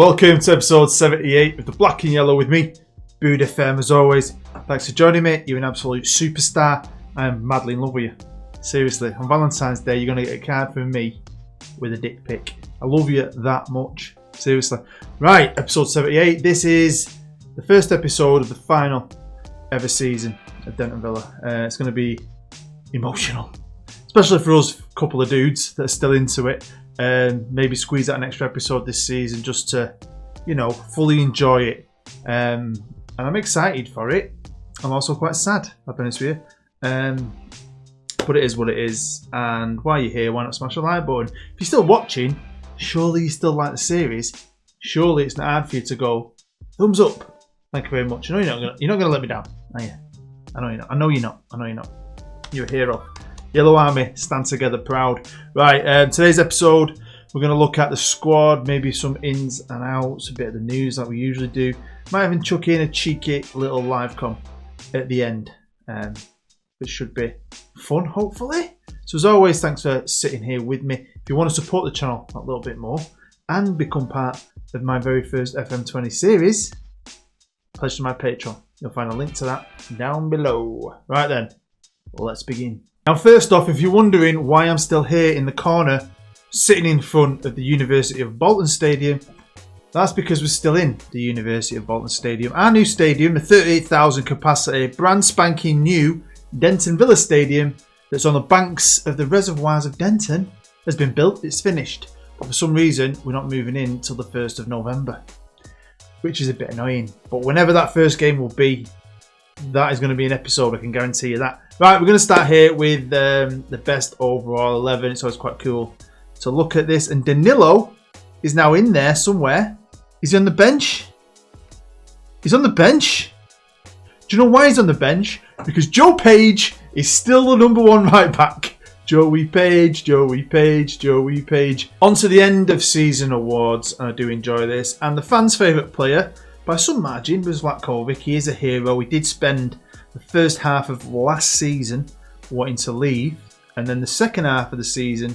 Welcome to episode 78 of the Black and Yellow with me, BOODFM as always. Thanks for joining me. You're an absolute superstar. I am madly in love with you. Seriously, on Valentine's Day, you're going to get a card from me with a dick pic. I love you that much. Seriously. Right, episode 78. This is the first episode of the final ever season of Denton Villa. It's going to be emotional, especially for us couple of dudes that are still into it. Maybe squeeze out an extra episode this season just to, fully enjoy it. And I'm excited for it. I'm also quite sad, I'll be honest with you. But it is what it is. And while you're here, why not smash the like button? If you're still watching, surely you still like the series. Surely it's not hard for you to go, thumbs up. Thank you very much. I know you're not going to let me down, are you? I know you're not. I know you're not. You're a hero. Yellow Army, stand together proud. Right, today's episode, we're going to look at the squad, maybe some ins and outs, a bit of the news like we usually do. Might even chuck in a cheeky little live com at the end, which should be fun, hopefully. So as always, thanks for sitting here with me. If you want to support the channel a little bit more and become part of my very first FM20 series, pledge to my Patreon. You'll find a link to that down below. Right then, let's begin. Now first off, if you're wondering why I'm still here in the corner, sitting in front of the University of Bolton Stadium, that's because we're still in the University of Bolton Stadium. Our new stadium, the 38,000 capacity, brand spanking new Denton Villa Stadium that's on the banks of the reservoirs of Denton, has been built, it's finished. But for some reason, we're not moving in till the 1st of November, which is a bit annoying. But whenever that first game will be, that is going to be an episode, I can guarantee you that. Right, we're going to start here with the best overall 11. It's always quite cool to look at this. And Danilo is now in there somewhere. Is he on the bench? He's on the bench. Do you know why he's on the bench? Because Joe Page is still the number one right back. Joey Page. On to the end of season awards, and I do enjoy this. And the fans' favourite player, by some margin, was Vlatkovic. He is a hero. He did spend the first half of last season wanting to leave, and then the second half of the season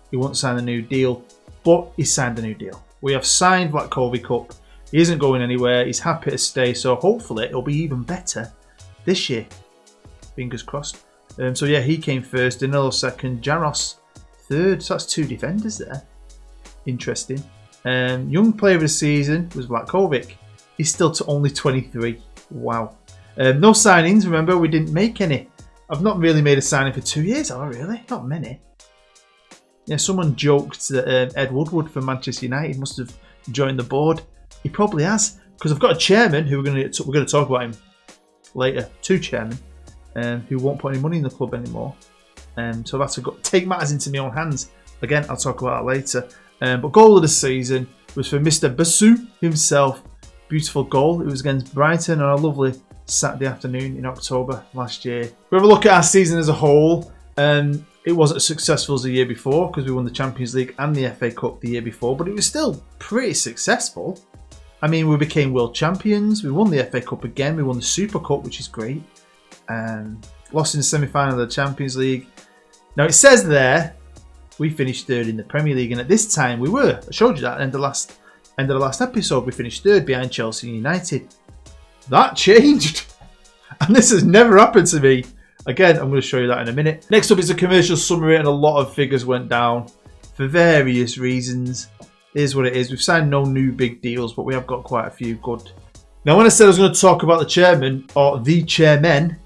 he won't sign a new deal, but he signed a new deal. We have signed Vlatkovic up. He isn't going anywhere. He's happy to stay, so hopefully it'll be even better this year. Fingers crossed. So yeah, he came first, Danilo second, Jaros third. So that's two defenders there. Interesting. Young player of the season was Vlatkovic. He's still only 23. Wow. No signings, remember, we didn't make any. I've not really made a signing for 2 years, have I really? Not many. Yeah, someone joked that Ed Woodward from Manchester United must have joined the board. He probably has, because I've got a chairman who we're going to talk about him later. Two chairmen who won't put any money in the club anymore. So I've had to take matters into my own hands. Again, I'll talk about that later. But goal of the season was for Mr. Basu himself. Beautiful goal. It was against Brighton on a lovely Saturday afternoon in October last year. We have a look at our season as a whole. It wasn't as successful as the year before because we won the Champions League and the FA Cup the year before, but it was still pretty successful. I mean, we became world champions. We won the FA Cup again. We won the Super Cup, which is great. Lost in the semi-final of the Champions League. Now it says there we finished third in the Premier League, and at this time we were. I showed you that at the end of the last episode. We finished third behind Chelsea and United. That changed, and this has never happened to me. Again, I'm going to show you that in a minute. Next up is a commercial summary, and a lot of figures went down for various reasons. Here's what it is. We've signed no new big deals, but we have got quite a few good. Now, when I said I was going to talk about the chairman, or the chairmen,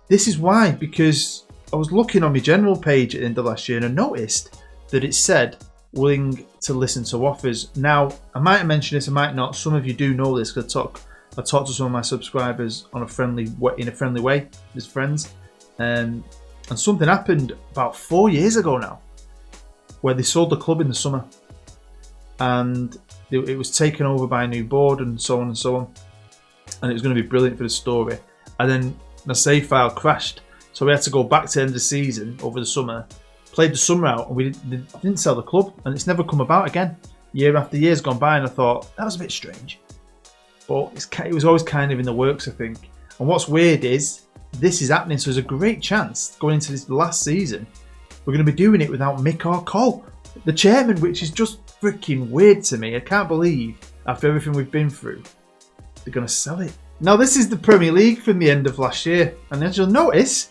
this is why. Because I was looking on my general page at the end of last year, and I noticed that it said willing to listen to offers. Now, I might mention this, I might not. Some of you do know this because I talked to some of my subscribers in a friendly way as friends. And something happened about 4 years ago now where they sold the club in the summer, and it was taken over by a new board and so on and so on, and it was going to be brilliant for the story. And then the save file crashed, so we had to go back to the end of the season over the summer, played the summer out, and we didn't sell the club, and it's never come about again. Year after year's gone by, and I thought that was a bit strange, but it was always kind of in the works, I think. And what's weird is this is happening, so there's a great chance going into this last season we're going to be doing it without Mick or Cole, the chairman, which is just freaking weird to me. I can't believe after everything we've been through, they're going to sell it. Now, this is the Premier League from the end of last year. And as you'll notice,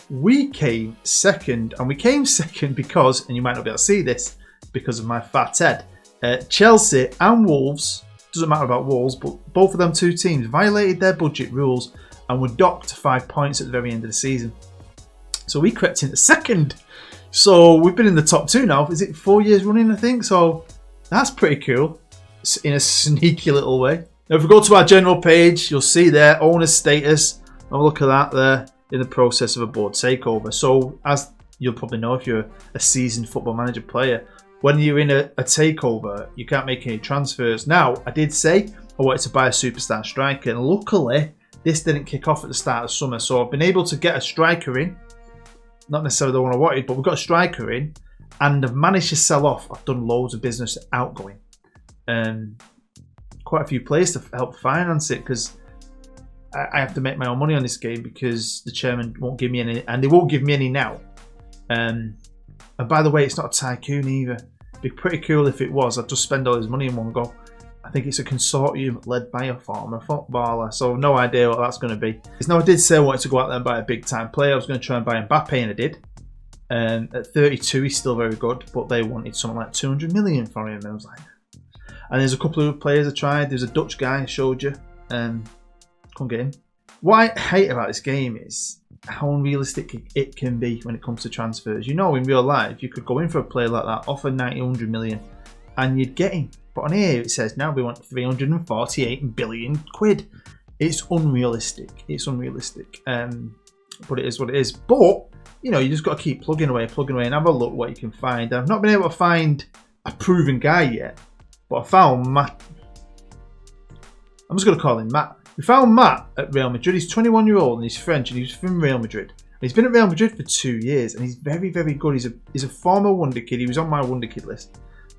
we came second. And we came second because, and you might not be able to see this because of my fat head, Chelsea and Wolves, doesn't matter about Wolves, but both of them two teams violated their budget rules and were docked 5 points at the very end of the season. So we crept into second. So we've been in the top 2 now. Is it 4 years running, I think? So that's pretty cool in a sneaky little way. Now, if we go to our general page, you'll see there, owner status. Have a look at that there, in the process of a board takeover. So, as you'll probably know if you're a seasoned Football Manager player, when you're in a takeover, you can't make any transfers. Now, I did say I wanted to buy a superstar striker, and luckily, this didn't kick off at the start of summer. So, I've been able to get a striker in. Not necessarily the one I wanted, but we've got a striker in, and I've managed to sell off. I've done loads of business outgoing. Quite a few players to help finance it because I have to make my own money on this game because the chairman won't give me any, and they won't give me any now. And by the way, it's not a tycoon either. It'd be pretty cool if it was. I'd just spend all his money in one go. I think it's a consortium led by a former footballer, so no idea what that's going to be. Now, I did say I wanted to go out there and buy a big time player. I was going to try and buy Mbappe, and I did. At 32, he's still very good, but they wanted something like 200 million for him, and I was like, and there's a couple of players I tried. There's a Dutch guy I showed you. Couldn't get him. What I hate about this game is how unrealistic it can be when it comes to transfers. You know, in real life, you could go in for a player like that, offer 90, 100 million, and you'd get him. But on here, it says now we want 348 billion quid. It's unrealistic. It's unrealistic. But it is what it is. But, you know, you just got to keep plugging away, and have a look what you can find. I've not been able to find a proven guy yet. But I found Matt. I'm just going to call him Matt. We found Matt at Real Madrid. He's 21-year-old and he's French and he's from Real Madrid. And he's been at Real Madrid for 2 years and he's very, very good. He's a former wonder kid. He was on my wonder kid list.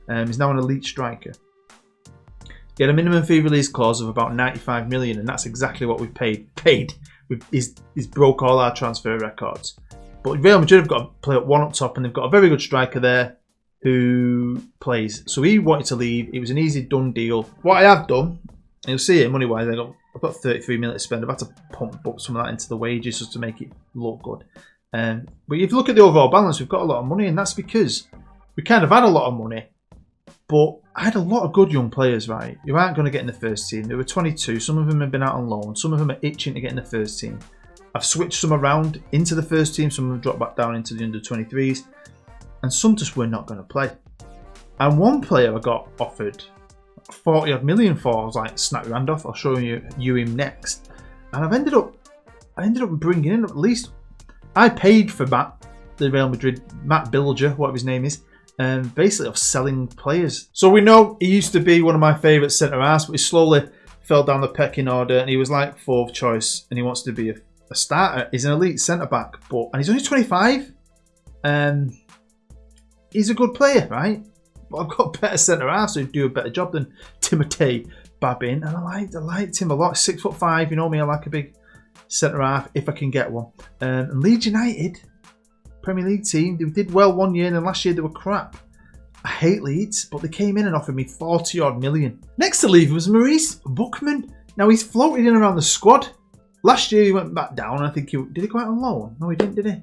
He's now an elite striker. He had a minimum fee release clause of about 95 million, and that's exactly what we've paid. He's broke all our transfer records. But Real Madrid have got a player one up top, and they've got a very good striker there who plays. So he wanted to leave. It was an easy done deal. What I have done, and you'll see it money wise, I've got 33 million to spend. I've had to pump up some of that into the wages just to make it look good. But if you look at the overall balance, we've got a lot of money, and that's because we kind of had a lot of money. But I had a lot of good young players, right? You aren't going to get in the first team. They were 22. Some of them have been out on loan. Some of them are itching to get in the first team. I've switched some around into the first team. Some of them dropped back down into the under-23s. And some just were not going to play. And one player I got offered 40 odd million for. I was like, snap your hand off. I'll show you him next. And I ended up bringing in at least. I paid for Matt, the Real Madrid, Matt Bilger, whatever his name is. Basically of selling players. So we know he used to be one of my favourite centre-halves, but he slowly fell down the pecking order and he was like 4th choice and he wants to be a starter. He's an elite centre-back, and he's only 25. He's a good player, right? But I've got better centre-halves who do a better job than Timotei Babin, and I liked him a lot. 6'5", you know me, I like a big centre-half if I can get one. And Leeds United, Premier League team, they did well 1 year and then last year they were crap. I hate Leeds, but they came in and offered me 40 odd million. Next to leave was Maurice Buchmann. Now he's floated in around the squad. Last year he went back down. I think did he go out on loan? No, he didn't, did he?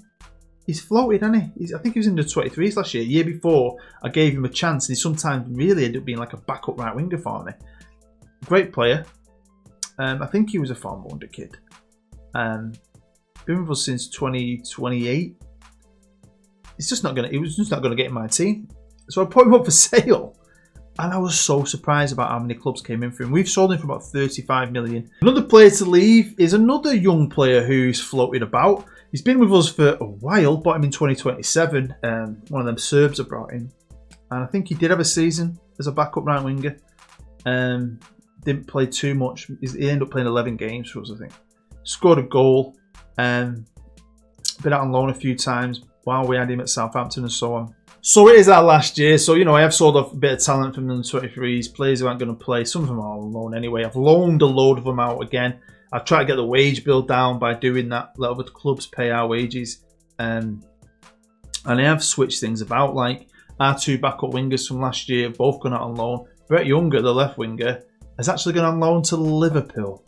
He's floated, hasn't he? I think he was in the 23s last year. Year before, I gave him a chance, and he sometimes really ended up being like a backup right winger for me. Great player. I think he was a former wonder kid. Been with us since 2028. He was just not gonna get in my team. So I put him up for sale. And I was so surprised about how many clubs came in for him. We've sold him for about 35 million. Another player to leave is another young player who's floated about. He's been with us for a while, bought him in 2027. One of them Serbs have brought in. And I think he did have a season as a backup right winger. Didn't play too much. He ended up playing 11 games for us, I think. Scored a goal. Been out on loan a few times while we had him at Southampton and so on. So it is our last year. So, you know, I have sold off a bit of talent from the 23s. Players who aren't going to play. Some of them are on loan anyway. I've loaned a load of them out again. I've tried to get the wage bill down by doing that. Let other clubs pay our wages. And I have switched things about. Like our 2 backup wingers from last year have both gone out on loan. Brett Younger, the left winger, has actually gone on loan to Liverpool.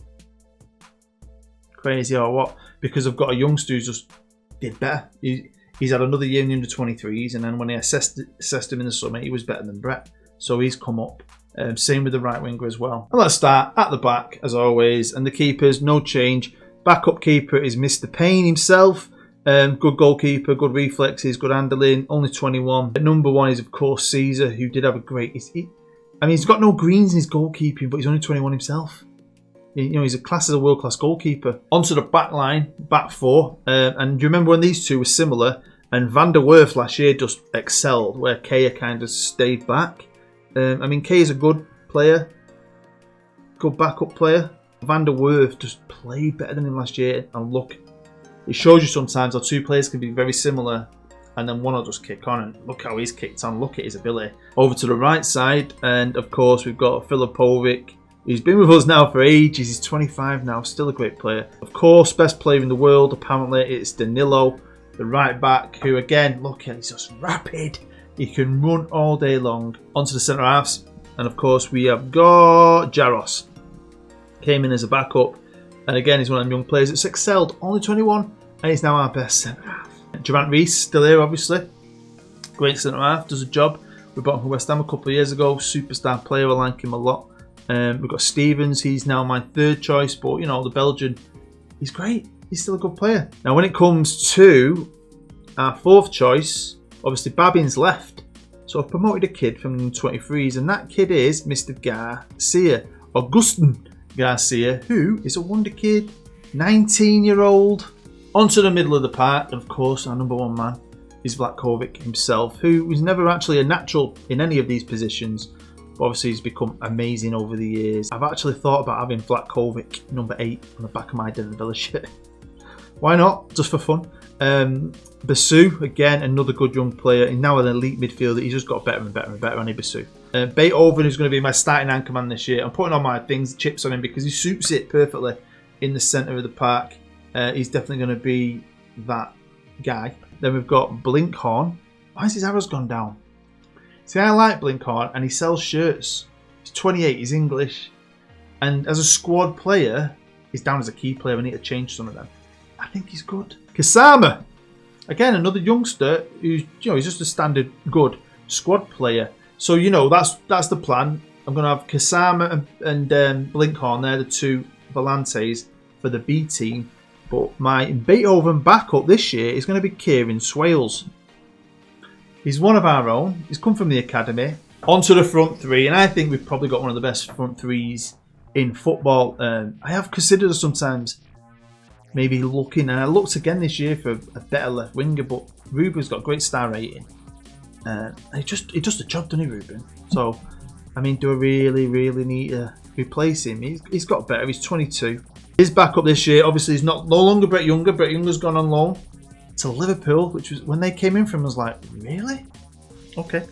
Crazy or what? Because I've got a youngster who just did better. He's had another year in the under-23s, and then when they assessed him in the summer, he was better than Brett. So he's come up. Same with the right winger as well. And let's start at the back, as always. And the keepers, no change. Backup keeper is Mr. Payne himself. Good goalkeeper, good reflexes, good handling. Only 21. Number 1 is, of course, Caesar, who did have a great... he's got no greens in his goalkeeping, but he's only 21 himself. He's a class as a world-class goalkeeper. Onto the back line, back 4. And do you remember when these two were similar? And Van der Werf last year just excelled, where Kea kind of stayed back. Kea is a good player, good backup player. Van der Werf just played better than him last year. And look, it shows you sometimes how two players can be very similar, and then one will just kick on. And look how he's kicked on. Look at his ability. Over to the right side, and of course we've got Filipovic. He's been with us now for ages. He's 25 now, still a great player. Of course, best player in the world, apparently, it's Danilo, the right back, who again, look at, he's just rapid. He can run all day long. Onto the centre halves. And of course, we have got Jaros. Came in as a backup. And again, he's one of them young players that's excelled. Only 21, and he's now our best centre half. Durant Reese, still here, obviously. Great centre half, does a job. We bought him from West Ham a couple of years ago. Superstar player, I like him a lot. We've got Stevens, he's now my 3rd choice, but the Belgian, he's great. He's still a good player. Now, when it comes to our 4th choice, obviously Babin's left. So I've promoted a kid from the 23s, and that kid is Mr. Garcia, Augustin Garcia, who is a wonder kid, 19-year-old. Onto the middle of the park, and of course, our number 1 man is Vlahovic himself, who was never actually a natural in any of these positions. But obviously, he's become amazing over the years. I've actually thought about having Vlahovic number 8 on the back of my Denton Villa shirt. Why not? Just for fun. Basu, again, another good young player. He's now an elite midfielder. He's just got better and better and better, hasn't he, Basu? Beethoven is going to be my starting anchor man this year. I'm putting all my chips on him because he suits it perfectly in the centre of the park. He's definitely going to be that guy. Then we've got Blinkhorn. Why has his arrows gone down? See, I like Blinkhorn, and he sells shirts. He's 28, he's English. And as a squad player, he's down as a key player. I need to change some of them. I think he's good. Kasama. Again, another youngster who's, he's just a standard good squad player. So, that's the plan. I'm going to have Kasama and Blinkhorn. They're the 2 volantes for the B team. But my Beethoven backup this year is going to be Kieran Swales. He's one of our own. He's come from the academy. Onto the front 3, and I think we've probably got one of the best front 3s in football. I have considered sometimes maybe looking, and I looked again this year for a better left winger, but Ruben's got a great star rating. He does the job, doesn't he, Ruben? So, do I really need to replace him? He's got better. He's 22. His backup this year, obviously, he's no longer Brett Younger. Brett Younger's gone on loan to Liverpool, which was when they came in from, I was like, really? Okay.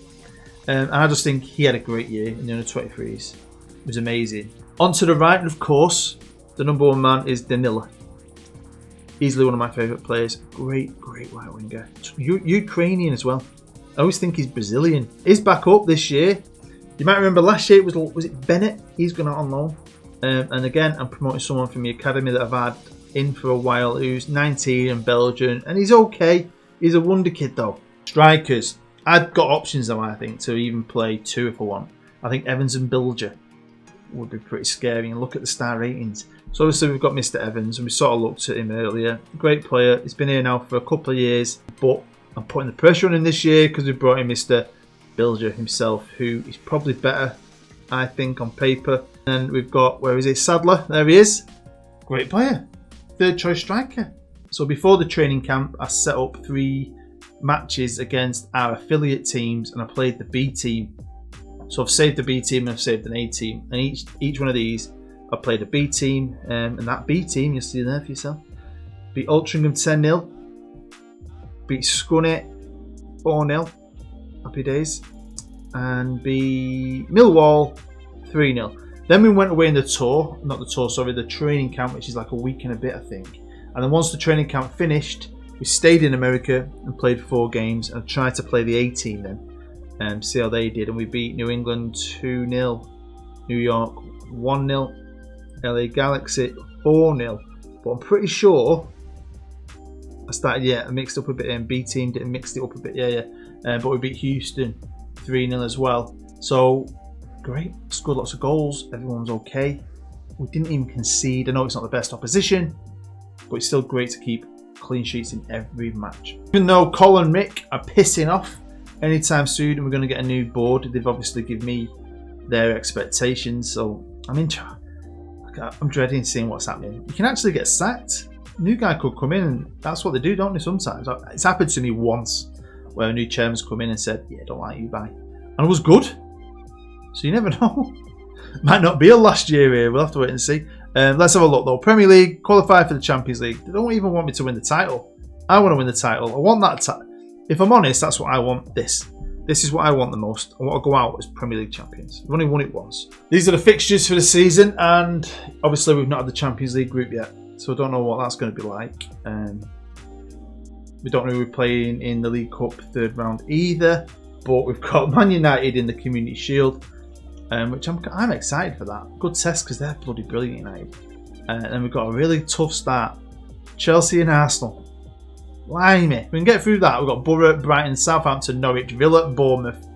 And I just think he had a great year in the under-23s. It was amazing. Onto the right, and of course, the number 1 man is Danilo. Easily one of my favourite players. Great right winger. Ukrainian as well. I always think he's Brazilian. His backup this year, you might remember last year, was it Bennett? He's gone out on loan. And again, I'm promoting someone from the academy that I've had in for a while who's 19 and Belgian, and he's okay. He's a wonder kid though. Strikers. I've got options though, I think, to even play 2 if I want. I think Evans and Bilger would be pretty scary, and look at the star ratings. So obviously we've got Mr. Evans, and we sort of looked at him earlier. Great player. He's been here now for a couple of years, but I'm putting the pressure on him this year because we brought in Mr. Bilger himself, who is probably better, I think, on paper. And we've got, where is it? Sadler. There he is. Great player. 3rd choice striker. So before the training camp, I set up 3 matches against our affiliate teams, and I played the B team. So I've saved the B team and I've saved an A team. And each one of these, I played a B team. And that B team, you'll see there for yourself. Beat Altrincham 10-0. Beat Scunny 4-0. Happy days. And beat Millwall 3-0. Then we went away in the training camp, which is like a week and a bit, I think. And then once the training camp finished, we stayed in America and played 4 games and tried to play the A team then and see how they did. And we beat New England 2-0, New York 1-0. LA Galaxy 4-0. But I'm pretty sure I mixed up a bit, and B team didn't mix it up a bit, but we beat Houston 3-0 as well. So great, scored lots of goals, everyone's okay. We didn't even concede. I know it's not the best opposition, but it's still great to keep clean sheets in every match. Even though Cole and Mick are pissing off anytime soon and we're going to get a new board, they've obviously given me their expectations, so I'm dreading seeing what's happening. You can actually get sacked. New guy could come in, and that's what they do, don't they, sometimes? It's happened to me once where a new chairman's come in and said, yeah, don't like you, bye. And it was good. So you never know. Might not be a last year here, we'll have to wait and see. Let's have a look though. Premier League, qualified for the Champions League. They don't even want me to win the title. I want to win the title. I want that title. If I'm honest, that's what I want. This is what I want the most. I want to go out as Premier League champions. We've only won it once. These are the fixtures for the season, and obviously we've not had the Champions League group yet. So I don't know what that's going to be like. We don't know who we're playing in the League Cup third round either. But we've got Man United in the Community Shield, which I'm excited for that. Good test because they're bloody brilliant, United. And then we've got a really tough start. Chelsea and Arsenal. Blimey. We can get through that. We've got Borough, Brighton, Southampton, Norwich, Villa, Bournemouth.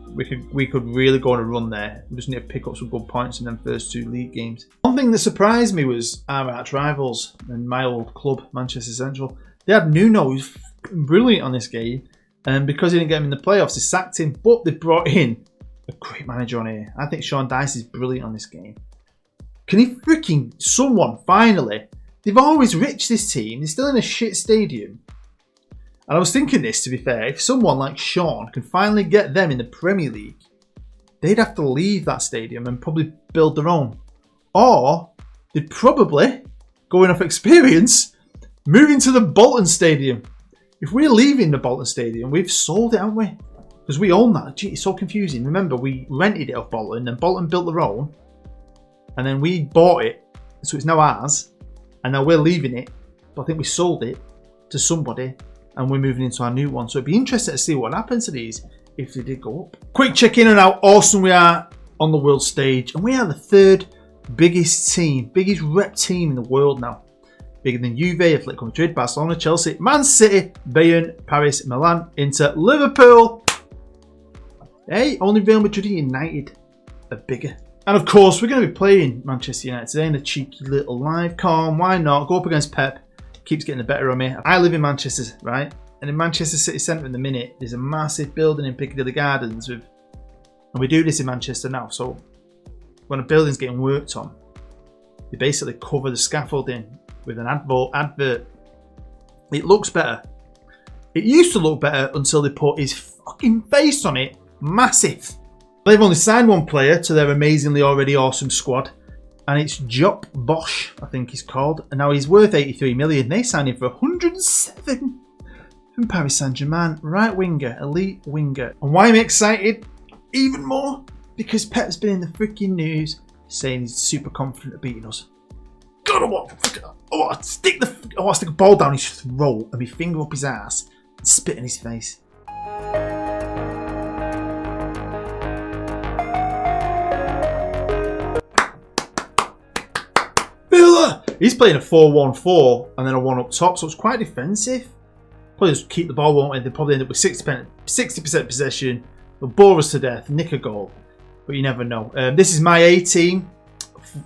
We could really go on a run there. We just need to pick up some good points in them first two league games. One thing that surprised me was our arch rivals and my old club, Manchester Central. They had Nuno, who's brilliant on this game, and because he didn't get him in the playoffs, they sacked him. But they brought in a great manager on here. I think Sean Dice is brilliant on this game. Can he someone finally? They've always rich this team. They're still in a shit stadium. And I was thinking this, to be fair, if someone like Sean can finally get them in the Premier League, they'd have to leave that stadium and probably build their own. Or they'd probably, going off experience, move into the Bolton Stadium. If we're leaving the Bolton Stadium, we've sold it, haven't we? Because we own that. Gee, it's so confusing. Remember, we rented it off Bolton, and Bolton built their own, and then we bought it, so it's now ours, and now we're leaving it, but I think we sold it to somebody, and we're moving into our new one. So it'd be interesting to see what happens to these if they did go up. Quick check in on how awesome we are on the world stage, and we are the third biggest rep team in the world now. Bigger than Juve, Atletico Madrid, Barcelona, Chelsea, Man City, Bayern, Paris, Milan, Inter, Liverpool. Hey, only Real Madrid and United are bigger. And of course, we're going to be playing Manchester United today in a cheeky little live com. Why not? Go up against Pep. Keeps getting the better of me. I live in Manchester, right? And in Manchester City Centre in the minute, there's a massive building in Piccadilly Gardens and we do this in Manchester now. So when a building's getting worked on, they basically cover the scaffolding with an advert. It looks better. It used to look better until they put his fucking face on it. Massive. They've only signed one player to their amazingly already awesome squad, and it's Job Bosch, I think he's called, and now he's worth 83 million. They signed him for 107 from Paris Saint-Germain. Right winger, elite winger. And why I'm excited even more? Because Pep's been in the freaking news saying he's super confident of beating us. God, I want to stick a ball down his throat and my finger up his ass and spit in his face. He's playing a 4-1-4 and then a 1 up top, so it's quite defensive. Probably just keep the ball, won't they? They'll probably end up with 60% possession. They'll bore us to death, nick a goal. But you never know. This is my A team,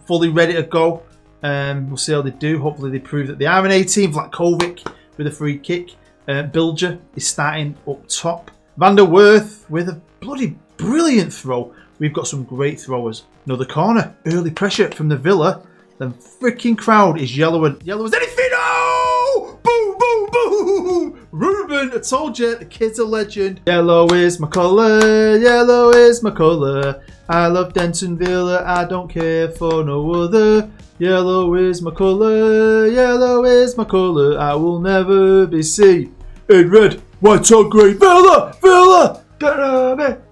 fully ready to go. We'll see how they do. Hopefully they prove that they are an A team. Vlakovic with a free kick. Bilger is starting up top. Van der Werth with a bloody brilliant throw. We've got some great throwers. Another corner. Early pressure from the Villa. The freaking crowd is yellow as anything. Oh! Boom, boom, boom! Ruben, I told you, the kid's a legend. Yellow is my colour, yellow is my colour. I love Denton Villa, I don't care for no other. Yellow is my colour, yellow is my colour. I will never be seen in red, white or grey. Villa, Villa!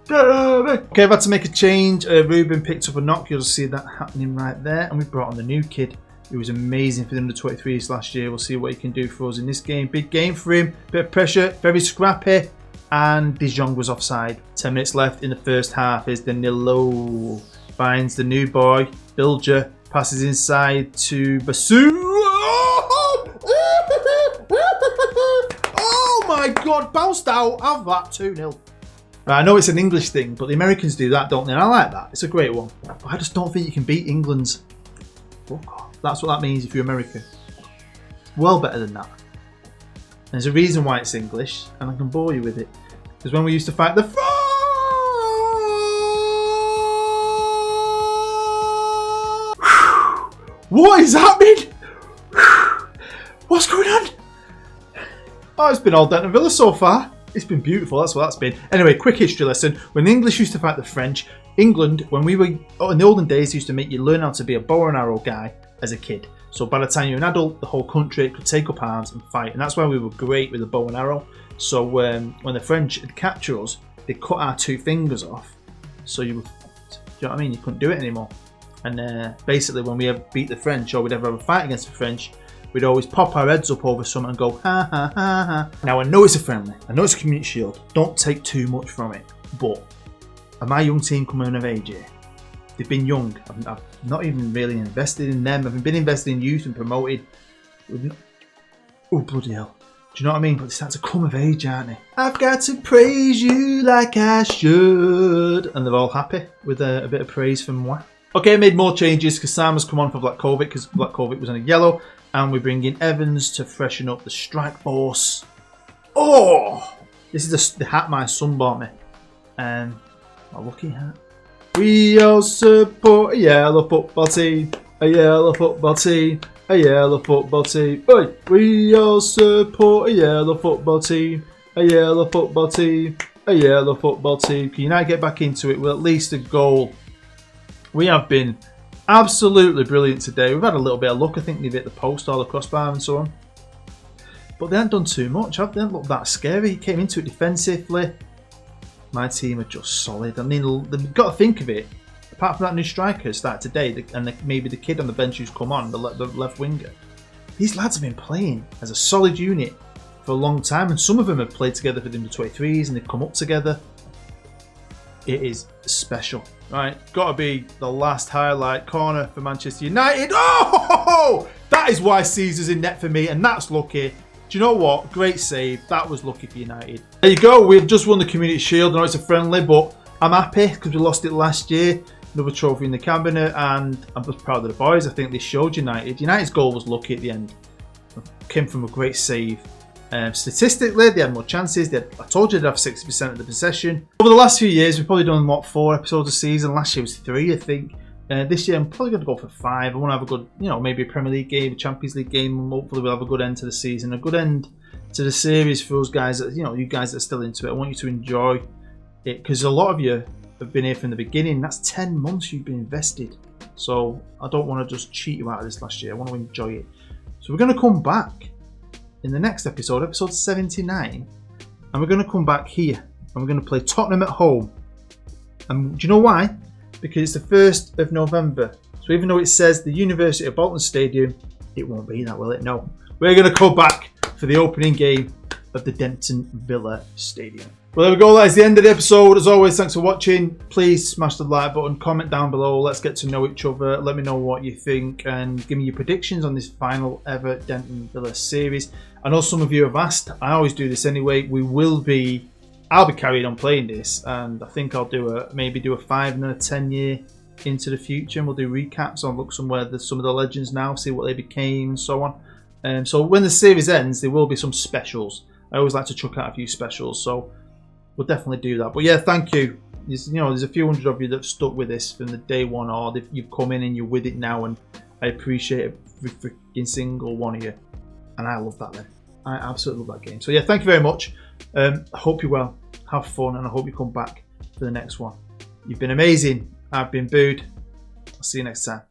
Okay, I've had to make a change. Ruben picked up a knock. You'll see that happening right there. And we brought on the new kid. He was amazing for the under-23s last year. We'll see what he can do for us in this game. Big game for him. Bit of pressure. Very scrappy. And De Jong was offside. 10 minutes left in the first half. Here's Danilo. finds the new boy, Bilger, passes inside to Basu. Oh my God, bounced out. Have that 2-0. I know it's an English thing, but the Americans do that, don't they? And I like that. It's a great one. But I just don't think you can beat England's. Oh God, that's what that means if you're American. Well better than that. And there's a reason why it's English, and I can bore you with it. Because when we used to fight the What is happening? What's going on? Oh, it's been all Denton Villa so far. It's been beautiful, that's what that's been. Anyway, quick history lesson. When the English used to fight the French, England, when we were, in the olden days, used to make you learn how to be a bow and arrow guy as a kid. So by the time you're an adult, the whole country could take up arms and fight. And that's why we were great with the bow and arrow. So when the French had captured us, they cut our 2 fingers off. So you were fucked. Do you know what I mean? You couldn't do it anymore. And basically when we beat the French, or we'd ever have a fight against the French, we'd always pop our heads up over something and go, ha ha ha ha. Now I know it's a friendly, I know it's a community shield, don't take too much from it, but are my young team coming of age here? They've been young, I've not even really invested in them, I've been invested in youth and promoted. Oh bloody hell, do you know what I mean? But they start to come of age, aren't they? I've got to praise you like I should. And they're all happy with a bit of praise from moi. Okay, I made more changes because Sam has come on for Black Kovic because Black Kovic was on a yellow. And we bring in Evans to freshen up the strike force. Oh! This is the hat my son bought me. My lucky hat. We all support a yellow football team. A yellow football team. A yellow football team. Oi! We all support a yellow football team. A yellow football team. A yellow football team. Can United get back into it with at least a goal? We have been absolutely brilliant today. We've had a little bit of luck. I think they've hit the post or the crossbar and so on. But they haven't done too much. They haven't looked that scary. He came into it defensively. My team are just solid. I mean, they've got to think of it. Apart from that new striker started today, and maybe the kid on the bench who's come on, the left winger. These lads have been playing as a solid unit for a long time. And some of them have played together for the under-23s and they've come up together. It is special. Right, got to be the last highlight corner for Manchester United. Oh, that is why Caesar's in net for me, and that's lucky. Do you know what? Great save. That was lucky for United. There you go. We've just won the Community Shield. I know it's a friendly, but I'm happy because we lost it last year. Another trophy in the cabinet, and I'm just proud of the boys. I think they showed United. United's goal was lucky at the end. It came from a great save. Statistically, they had more chances. I told you they'd have 60% of the possession. Over the last few years, we've probably done, 4 episodes a season. Last year was 3, I think. This year, I'm probably going to go for 5. I want to have a good, maybe a Premier League game, a Champions League game, and hopefully we'll have a good end to the season, a good end to the series for us guys, that, you guys that are still into it. I want you to enjoy it, because a lot of you have been here from the beginning. That's 10 months you've been invested. So I don't want to just cheat you out of this last year. I want to enjoy it. So we're going to come back in the next episode, episode 79, and we're going to come back here and we're going to play Tottenham at home. And do you know why? Because it's the 1st of November. So even though it says the University of Bolton Stadium, it won't be that, will it? No. We're going to come back for the opening game of the Denton Villa Stadium. Well, there we go. That is the end of the episode. As always, thanks for watching. Please smash the like button, comment down below. Let's get to know each other. Let me know what you think and give me your predictions on this final ever Denton Villa series. I know some of you have asked. I always do this anyway. I'll be carrying on playing this, and I think I'll maybe do a 5 and then a 10 year into the future, and we'll do recaps on look somewhere there's some of the legends now, see what they became and so on. So when the series ends, there will be some specials. I always like to chuck out a few specials, so we'll definitely do that. But yeah, thank you. There's a few hundred of you that have stuck with this from the day one, or you've come in and you're with it now, and I appreciate every freaking single one of you. And I love that then. I absolutely love that game. So yeah, thank you very much. I hope you're well, have fun, and I hope you come back for the next one. You've been amazing. I've been Bood. I'll see you next time.